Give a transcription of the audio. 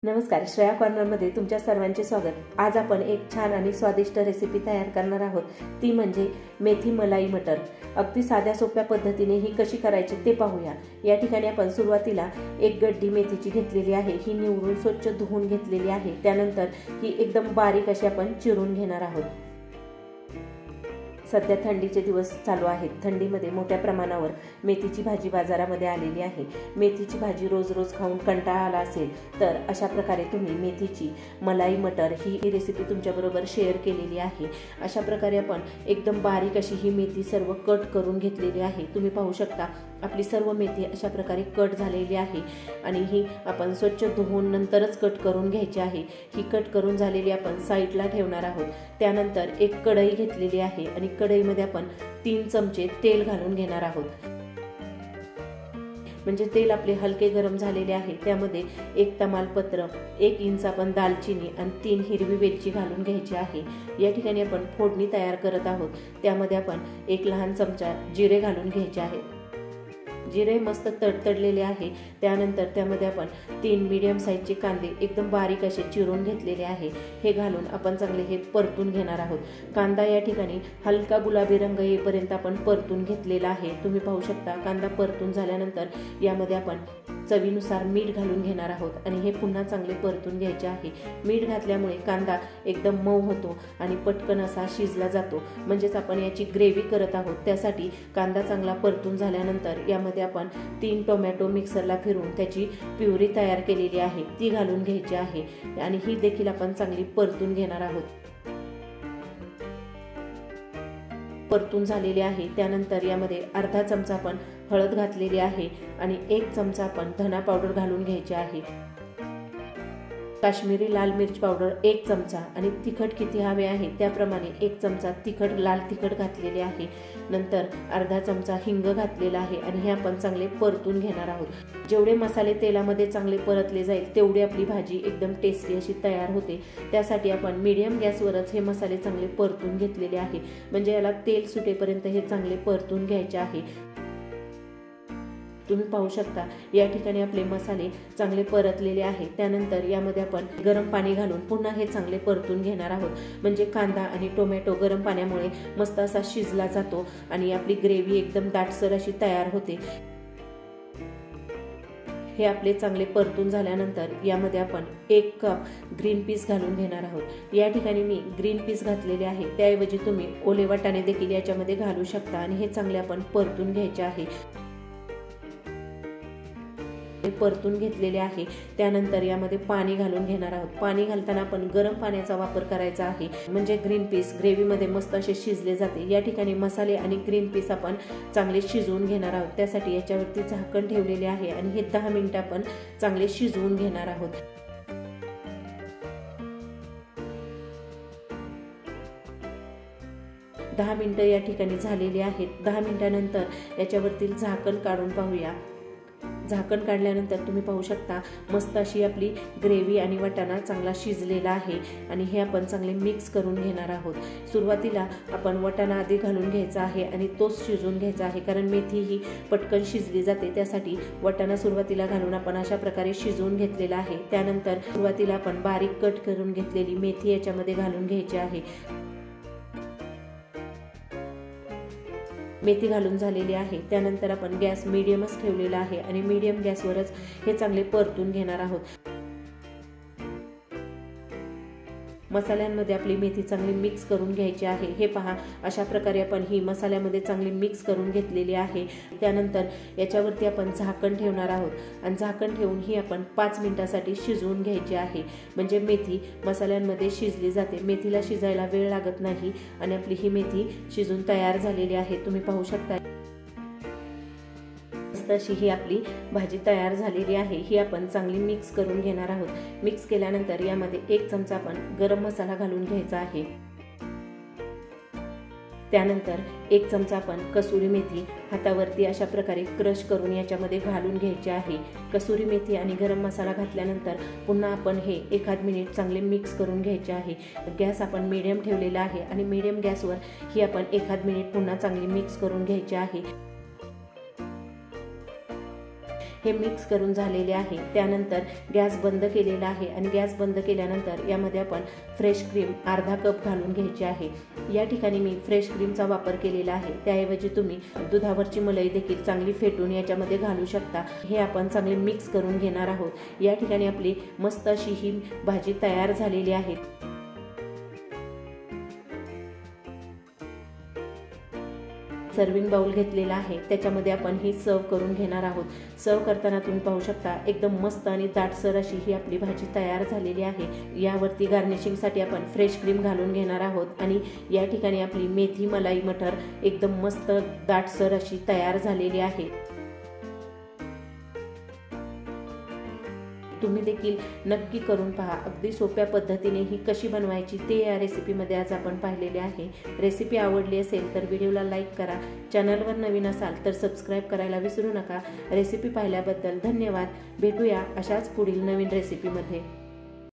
नमस्कार, श्रेया कॉर्नरमध्ये तुमच्या सर्वांचे स्वागत। आज आपण एक छान आणि स्वादिष्ट रेसिपी तयार करणार आहोत, ती म्हणजे मेथी मलाई मटर। अगदी साध्या सोप्या पद्धतीने ही कशी करायची ते पाहूया। या ठिकाणी आपण सुरुवातीला एक गड्डी मेथीची घेतलेली आहे, ही निवडून स्वच्छ धुवून घेतलेली आहे। त्यानंतर ही एकदम बारीक अशी आपण चिरून घेणार आहोत। सध्या थंडीचे दिवस चालू आहेत, थंडीमध्ये मोठ्या प्रमाणावर मेथीची भाजी बाजारामध्ये आलेली आहे। मेथीची भाजी रोज रोज खाऊन कंटाळा आला असेल तर अशा प्रकारे तुम्ही मेथीची मलाई मटर ही रेसिपी तुमच्याबरोबर शेअर केलेली आहे। अशा प्रकारे आपण एकदम बारीक अशी ही मेथी सर्व कट करून घेतलेली आहे। तुम्ही पाहू शकता आपली सर्व मेथी अशा प्रकारे कट झालेली आहे आणि ही आपण स्वच्छ धुवून नंतरच कट करून घ्यायची आहे। ही कट करून झालेली आपण साईडला ठेवणार आहोत। त्यानंतर एक कढई घेतलेली आहे आणि कढईमध्ये आपण 3 चमचे तेल घालून घेणार आहोत। म्हणजे तेल आपले हलके गरम झालेले आहे। त्यामध्ये 1 तमालपत्र, 1 इंच आपण दालचिनी आणि 3 हिरवी वेलची घालून घ्यायची आहे। या ठिकाणी आपण फोडणी तयार करत आहोत। त्यामध्ये आपण 1 लहान चमचा जिरे घालून घ्यायचे आहे। जिरे मस्त तडतडलेले आहे। त्यानंतर त्यामध्ये आपण 3 मीडियम साईजचे कांदे एकदम बारीक असे चिरून घेतलेले आहे, हे घालून आपण चांगले हे परतून घेणार आहोत। कांदा या ठिकाणी हलका गुलाबी रंग येईपर्यंत आपण परतून घेतलेला आहे। तुम्ही पाहू शकता कांदा परतून झाल्यानंतर यामध्ये आपण चवीनुसार मीठ घालून घेणार आहोत आणि हे पुन्हा चांगले परतून घ्यायचे आहे। मीठ घातल्यामुळे कांदा एकदम मऊ होतो आणि पटकन असा शिजला जातो। म्हणजेच आपण याची ग्रेव्ही करत आहोत, त्यासाठी कांदा चांगला परतून झाल्यानंतर यामध्ये आपण 3 टोमॅटो मिक्सरला फिरवून त्याची प्युरी तयार केलेली आहे ती घालून घ्यायची आहे आणि ही देखील आपण चांगली परतून घेणार आहोत। परतून झालेली आहे। त्यानंतर यामध्ये अर्धा चमचा आपण हळद घातलेली आहे आणि 1 चमचा आपण धना पावडर घालून घ्यायची आहे। काश्मीरी लाल मिर्च पावडर 1 चमचा आणि तिखट किती हवे आहे त्याप्रमाणे 1 चमचा लाल तिखट घातलेले आहे। नंतर अर्धा चमचा हिंग घातलेला आहे आणि हे आपण चांगले परतून घेणार आहोत। जेवढे मसाले तेलामध्ये चांगले परतले जाईल तेवढी आपली भाजी एकदम टेस्टी अशी तयार होते। त्यासाठी आपण मीडियम गॅसवरच हे मसाले चांगले परतून घेतलेले आहे। म्हणजे याला तेल सुटेपर्यंत हे चांगले परतून घ्यायचे आहे। तुम्ही पाहू शकता या ठिकाणी आपले मसाले चांगले परतलेले आहेत। त्यानंतर यामध्ये आपण गरम पाणी घालून पुन्हा हे चांगले परतून घेणार आहोत। म्हणजे कांदा आणि टोमॅटो गरम पाण्यामुळे मस्त असा शिजला जातो आणि आपली ग्रेव्ही एकदम दाटसर अशी तयार होते। हे आपले चांगले परतून झाल्यानंतर यामध्ये आपण 1 कप ग्रीन पीस घालून घेणार आहोत। या ठिकाणी मी ग्रीन पीस घातलेले आहे, त्याऐवजी तुम्ही ओले वाटाणे देखील याच्यामध्ये घालू शकता आणि हे चांगले आपण परतून घ्यायचे आहे। परतून घेतलेले आहे। त्यानंतर यामध्ये पाणी घालून घेणार आहोत। पाणी घालताना आपण गरम पाण्याचा वापर करायचा आहे, म्हणजे ग्रीन पीस ग्रेव्ही मध्ये मस्त असे शिजले जाते। या ठिकाणी मसाले आणि ग्रीन पीस आपण चांगले शिजवून घेणार आहोत। त्यासाठी याच्यावरती झाकण ठेवलेले आहे आणि हे 10 मिनिटं आपण चांगले शिजवून घेणार आहोत। दहा मिनिटं या ठिकाणी झालेली आहेत। 10 मिनिटांनंतर याच्यावरती झाकण काढून पाहूया। झाकण काढल्यानंतर तुम्ही पाहू शकता मस्त अशी आपली ग्रेव्ही आणि वाटाणा चांगला शिजलेला आहे आणि हे आपण चांगले मिक्स करून घेणार आहोत। सुरुवातीला आपण वाटाणा आधी घालून घ्यायचा आहे आणि तोच शिजवून घ्यायचा आहे, कारण मेथी ही पटकन शिजली जाते। त्यासाठी वाटाणा सुरुवातीला घालून आपण अशा प्रकारे शिजवून घेतलेला आहे। त्यानंतर सुरुवातीला आपण बारीक कट करून घेतलेली मेथी याच्यामध्ये घालून घ्यायची आहे। मेथी घालून झालेली आहे। त्यानंतर आपण गॅस मीडियमच ठेवलेला आहे आणि मीडियम गॅसवरच हे चांगले परतून घेणार आहोत। मसाल्यांमध्ये आपली मेथी चांगली मिक्स करून घ्यायची आहे। हे पहा, अशा प्रकारे आपण ही मसाल्यामध्ये चांगली मिक्स करून घेतलेली आहे। त्यानंतर याच्यावरती आपण झाकण ठेवणार आहोत आणि झाकण ठेवून ही आपण 5 मिनिटांसाठी शिजवून घ्यायची आहे। म्हणजे मेथी मसाल्यांमध्ये शिजली जाते, मेथीला शिजायला वेळ लागत नाही आणि आपली ही मेथी शिजून तयार झालेली आहे। तुम्ही पाहू शकता अशी ही आपली भाजी तयार झालेली आहे। ही आपण चांगली मिक्स करून घेणार आहोत। मिक्स केल्यानंतर यामध्ये 1 चमचा आपण गरम मसाला घालून घ्यायचा आहे। त्यानंतर 1 चमचा आपण कसुरी मेथी हातावरती अशा प्रकारे क्रश करून याच्यामध्ये घालून घ्यायची आहे। कसुरी मेथी आणि गरम मसाला घातल्यानंतर पुन्हा आपण हे 1 मिनिट चांगले मिक्स करून घ्यायचे आहे। गॅस आपण मीडियम ठेवलेला आहे आणि मीडियम गॅसवर ही आपण 1 मिनिट पुन्हा चांगली मिक्स करून घ्यायची आहे। हे मिक्स करून झालेले आहे. त्यानंतर गॅस बंद केलेला आहे आणि गॅस बंद केल्यानंतर यामध्ये आपण फ्रेश क्रीम अर्धा कप घालून घ्यायची आहे. या ठिकाणी मी फ्रेश क्रीमचा वापर केलेला आहे. त्याऐवजी तुम्ही दुधावरची मलाई देखील चांगली फेटून याच्यामध्ये घालू शकता. हे आपण चांगले मिक्स करून घेणार आहोत. या ठिकाणी आपली मस्त अशी ही भाजी तयार झालेली आहे. सर्विंग बाउल घेतलेला आहे, त्याच्यामध्ये आपण ही सर्व करून घेणार आहोत. सर्व करताना तुम्ही पाहू शकता एकदम मस्त आणि दाटसर अशी ही आपली भाजी तयार झालेली आहे. यावरती गार्निशिंगसाठी आपण फ्रेश क्रीम घालून घेणार आहोत आणि या ठिकाणी आपली मेथी मलाई मटर एकदम मस्त दाटसर अशी तयार झालेली आहे. तुम्ही देखील नक्की करून पहा. अगदी सोप्या पद्धतीने ही कशी बनवायची ते या रेसिपीमध्ये आज आपण पाहिलेले आहे. रेसिपी आवडली असेल तर व्हिडिओला लाईक करा. चॅनलवर नवीन असाल तर सबस्क्राईब करायला विसरू नका. रेसिपी पाहिल्याबद्दल धन्यवाद. भेटूया अशाच पुढील नवीन रेसिपीमध्ये.